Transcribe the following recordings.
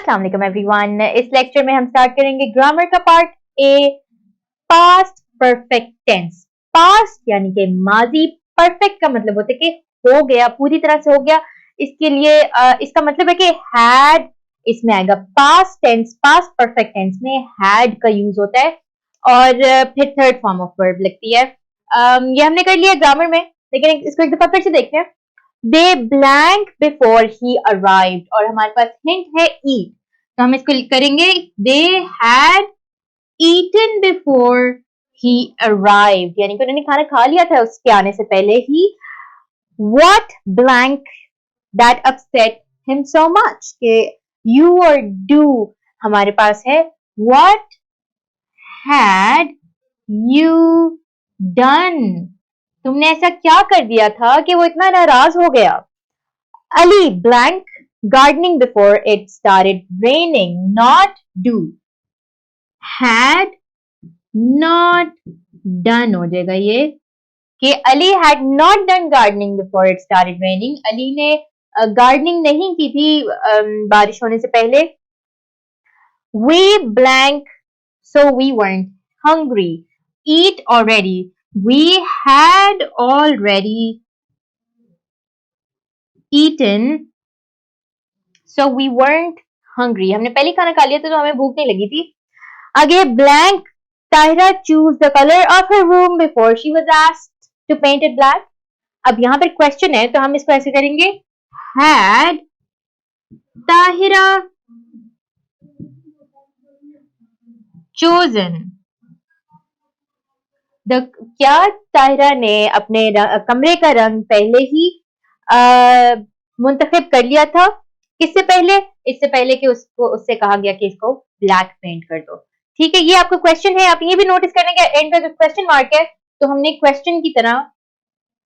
अस्सलाम वालेकुम एवरीवन। इस लेक्चर में हम स्टार्ट करेंगे ग्रामर का part A, past perfect tense. Past यानी कि माजी, परफेक्ट का मतलब होता है कि हो गया, पूरी तरह से हो गया। इसके लिए इसका मतलब है कि हैड इसमें आएगा। Past tense, past perfect tense में हैड का यूज होता है और फिर थर्ड फॉर्म ऑफ वर्ब लगती है। ये हमने कर लिया ग्रामर में, लेकिन इसको एक दफा फिर से देखते हैं। दे ब्लैंक बिफोर ही अराइव्ड, और हमारे पास हिंट है ईट, तो हम इसको करेंगे they had eaten before he arrived, यानी कि उन्होंने खाना खा लिया था उसके आने से पहले ही। What blank that upset him so much, के यू और डू हमारे पास है व्हाट हैड यू डन, तुमने ऐसा क्या कर दिया था कि वो इतना नाराज हो गया। Ali blank gardening before it started raining, not do. Had not done हो जाएगा ये कि Ali had not done gardening before it started raining, Ali ने गार्डनिंग नहीं की थी बारिश होने से पहले। We blank so we weren't hungry, eat already, we had already eaten so we weren't hungry, हमने पहले खाना खा लिया था तो हमें भूख नहीं लगी थी। आगे blank Tahira choose the colour of her room before she was asked to paint it black. अब यहाँ पर क्वेश्चन है तो हम इसको ऐसे करेंगे, हैड ताहिरा chosen क्या ताहिरा ने अपने कमरे का रंग पहले ही मुंतखब कर लिया था। किससे पहले? इससे पहले कि उससे कहा गया कि इसको ब्लैक पेंट कर दो। ठीक है, ये आपका क्वेश्चन है। आप ये भी नोटिस करने के एंड पे क्वेश्चन मार्क है तो हमने क्वेश्चन की तरह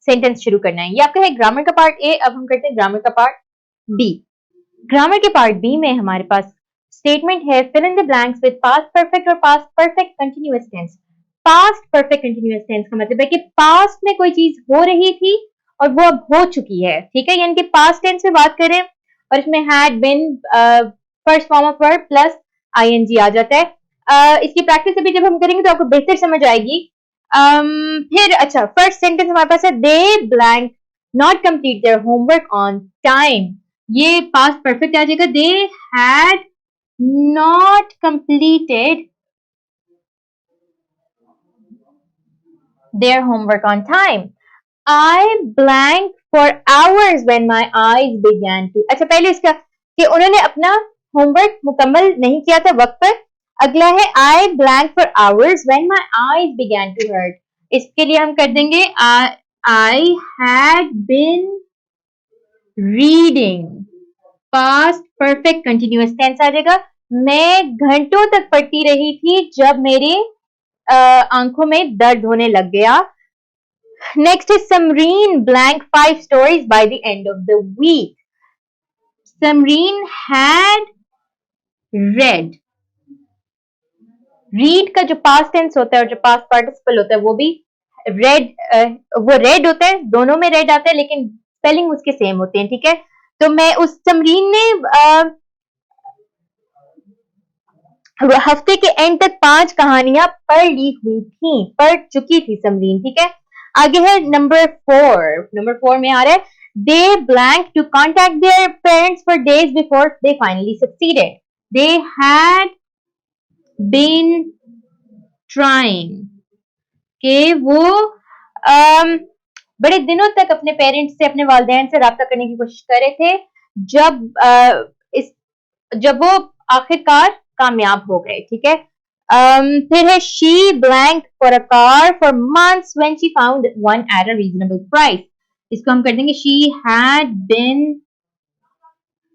सेंटेंस शुरू करना है। ये आपका है ग्रामर का पार्ट ए। अब हम करते हैं ग्रामर का पार्ट बी। ग्रामर के पार्ट बी में हमारे पास स्टेटमेंट है fill in the blanks with past perfect और past perfect continuous tense. Past perfect continuous tense का मतलब है कि पास्ट में कोई चीज हो रही थी और वो अब हो चुकी है। ठीक है, यानी कि पास्ट टेंस में बात करें और इसमें had been first form of verb plus ING आ जाता है। इसकी प्रैक्टिस अभी जब हम करेंगे तो आपको बेहतर समझ आएगी। फिर अच्छा, फर्स्ट सेंटेंस हमारे पास है they blank not complete their homework on time, ये पास्ट परफेक्ट आ जाएगा। They had not completed their homework on time. I blanked for hours when my eyes began to, अच्छा पहले इसका कि उन्होंने अपना होमवर्क मुकम्मल नहीं किया था वक्त पर। अगला है I blanked for hours when my eyes began to hurt, इसके लिए हम कर देंगे I had been reading, past perfect continuous tense आ जाएगा। मैं घंटों तक पढ़ती रही थी जब मेरी आंखों में दर्द होने लग गया। नेक्स्ट है Samreen blank 5 stories by the end of the week. Samreen had read, read का जो पास्ट टेंस होता है और जो पास्ट पार्टिसिपल होता है वो भी रेड, वो रेड होता है, दोनों में रेड आता है लेकिन स्पेलिंग उसके सेम होते हैं। ठीक है, तो मैं उस समरीन ने हफ्ते के एंड तक 5 कहानियां पढ़ ली हुई थी, पढ़ चुकी थी समरीन। ठीक है, आगे है नंबर 4। नंबर 4 में आ रहा है they blank to contact their parents for days before they finally succeeded. They had been trying, के वो बड़े दिनों तक अपने पेरेंट्स से, अपने वालिदैन से राब्ता करने की कोशिश कर रहे थे जब वो आखिरकार कामयाब हो गए। ठीक है, फिर है she blank for a car for months when she found one at a reasonable price, इसको हम कर देंगे शी हैड बीन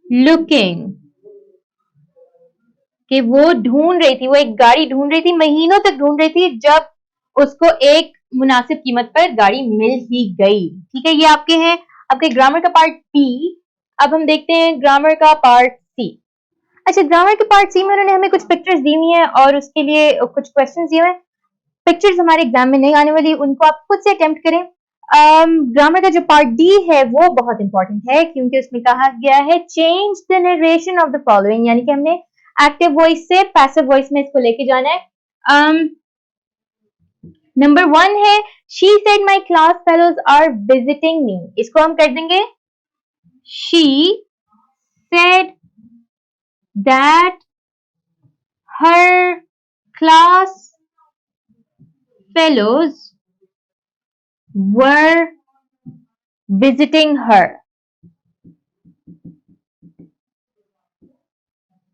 लुकिंग, कि वो ढूंढ रही थी, वो एक गाड़ी ढूंढ रही थी, महीनों तक ढूंढ रही थी, जब उसको एक मुनासिब कीमत पर गाड़ी मिल ही गई। ठीक है, ये आपके हैं आपके ग्रामर का पार्ट बी। अब हम देखते हैं ग्रामर का पार्ट सी। अच्छा, ग्रामर के पार्ट सी में उन्होंने हमें कुछ पिक्चर्स दी हुई हैं और उसके लिए कुछ क्वेश्चंस दिए हुए हैं। पिक्चर्स हमारे एग्जाम में नहीं आने वाली, उनको आप खुद से अटेम्प्ट करें। ग्रामर का जो पार्ट डी है वो बहुत इंपॉर्टेंट है क्योंकि उसमें कहा गया है change the narration of the following, यानी कि हमने एक्टिव वॉइस से पैसिव वॉइस में इसको लेके जाना है। नंबर 1 है she said my class fellows are visiting me, इसको हम कर देंगे she said that her class fellows were visiting her।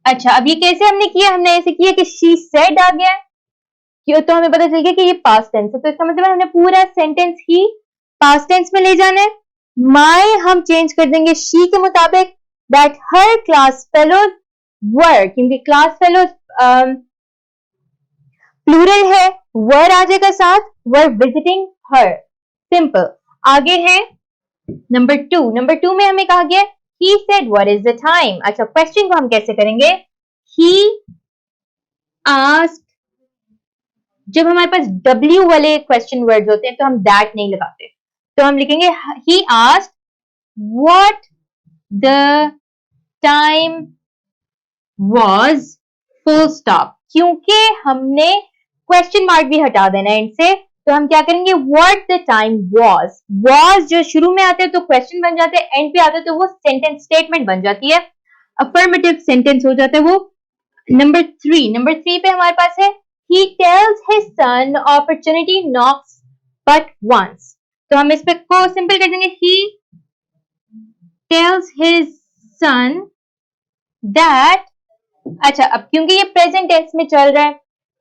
अच्छा, अब ये कैसे हमने किया? हमने ऐसे किया कि she said आ गया क्यों, तो हमें पता चल गया कि ये पास्ट टेंस है, तो इसका मतलब है हमने पूरा सेंटेंस ही पास्ट टेंस में ले जाना है। my हम चेंज कर देंगे she के मुताबिक, that her class fellows were, क्योंकि क्लास फेलोज प्लूरल है, वर आ जाएगा साथ, वर विजिटिंग हर, सिंपल। आगे है नंबर टू में हमें कहा गया he said what is the time। अच्छा, क्वेश्चन को हम कैसे करेंगे? he asked, जब हमारे पास w वाले क्वेश्चन वर्ड्स होते हैं तो हम दैट नहीं लगाते, तो हम लिखेंगे he asked what the time was, full stop। क्योंकि हमने क्वेश्चन मार्क भी हटा देना है इनसे, तो हम क्या करेंगे what the time was जो शुरू में आते हैं तो क्वेश्चन बन जाते हैं, एंड पे आते हैं तो वो सेंटेंस स्टेटमेंट बन जाती है, अफर्मेटिव सेंटेंस हो जाता है वो। नंबर थ्री पे हमारे पास है he tells his son opportunity knocks but once, तो हम इस पे को सिंपल कर देंगे he tells his son that। अच्छा, अब क्योंकि ये प्रेजेंट टेंस में चल रहा है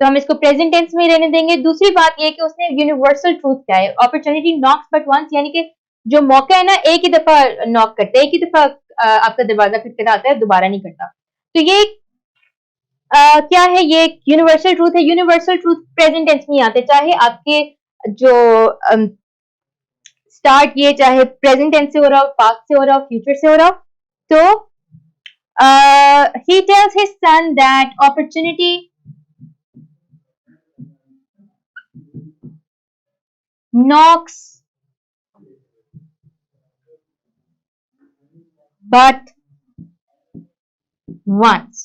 तो हम इसको प्रेजेंट टेंस में रहने देंगे। दूसरी बात ये कि उसने यूनिवर्सल ट्रूथ क्या है, अपॉर्चुनिटी नॉक्स बट वंस, यानी कि जो मौका है ना एक ही दफा नॉक करता है, एक ही दफा आपका दरवाजा खटखटाता है, दोबारा नहीं करता। तो ये क्या है, ये यूनिवर्सल ट्रूथ है। यूनिवर्सल ट्रूथ प्रेजेंट टेंस में आते, चाहे आपके जो स्टार्ट ये चाहे प्रेजेंट टेंस से हो रहा हो, पास्ट से हो रहा हो, फ्यूचर से हो रहा हो। तो he tells his son that opportunity knocks but once।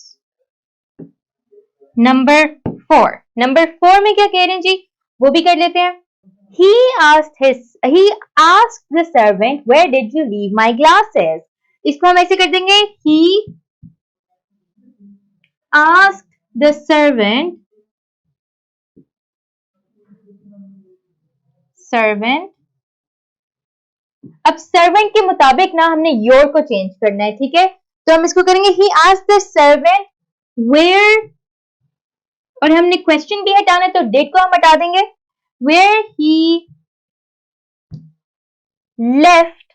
Number four में क्या कह रहे हैं जी, वो भी कर लेते हैं। he asked the servant where did you leave my glasses, इसको हम ऐसे कर देंगे he asked the servant अब सर्वेंट के मुताबिक ना हमने योर को चेंज करना है, ठीक है, तो हम इसको करेंगे he asked the servant where, और हमने क्वेश्चन भी हटाना है तो डेट को हम हटा देंगे, where he left,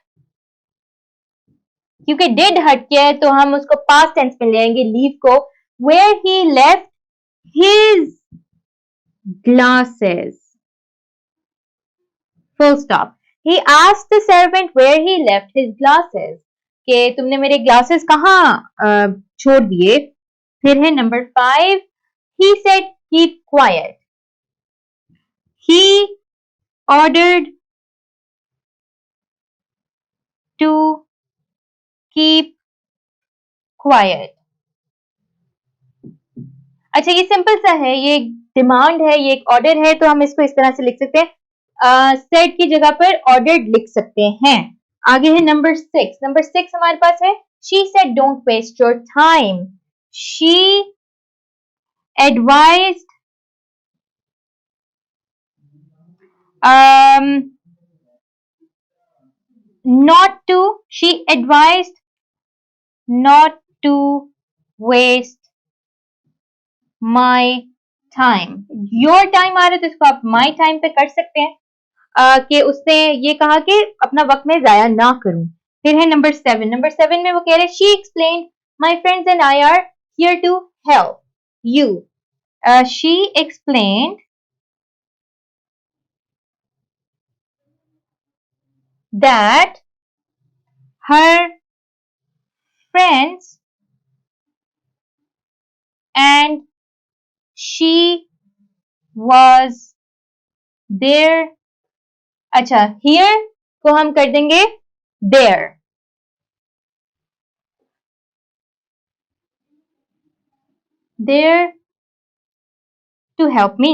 क्योंकि डेड हट गया है तो हम उसको पास्ट टेंस में ले आएंगे लीव को, where he left his glasses, full stop। he asked the servant where he left his glasses, कि तुमने मेरे ग्लासेस कहाँ छोड़ दिए। फिर है number 5, he said keep quiet, he ordered to keep quiet। अच्छा, ये सिंपल सा है, ये एक डिमांड है, ये एक ऑर्डर है, तो हम इसको इस तरह से लिख सकते हैं, सेट की जगह पर ऑर्डर्ड लिख सकते हैं। आगे है नंबर 6 हमारे पास है she said don't waste your time, she advised she advised not to waste my time। your time आ रहा है तो इसको आप my time पे कर सकते हैं, कि उसने ये कहा कि अपना वक्त में जाया ना करूं। फिर है नंबर 7 में वो कह रहे she explained my friends and I are here to help you। she explained that her friends and she was there। अच्छा, here को हम कर देंगे there. There to help me.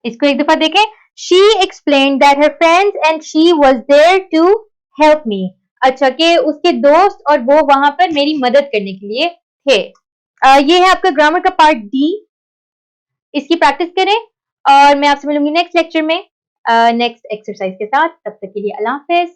इसको एक दफा देखें. She explained that her friends and she was there to help me. अच्छा, कि उसके दोस्त और वो वहां पर मेरी मदद करने के लिए थे. ये है आपका ग्रामर का पार्ट डी. इसकी प्रैक्टिस करें और मैं आपसे मिलूंगी नेक्स्ट लेक्चर में नेक्स्ट एक्सरसाइज के साथ. तब तक के लिए अल्लाह हाफिज.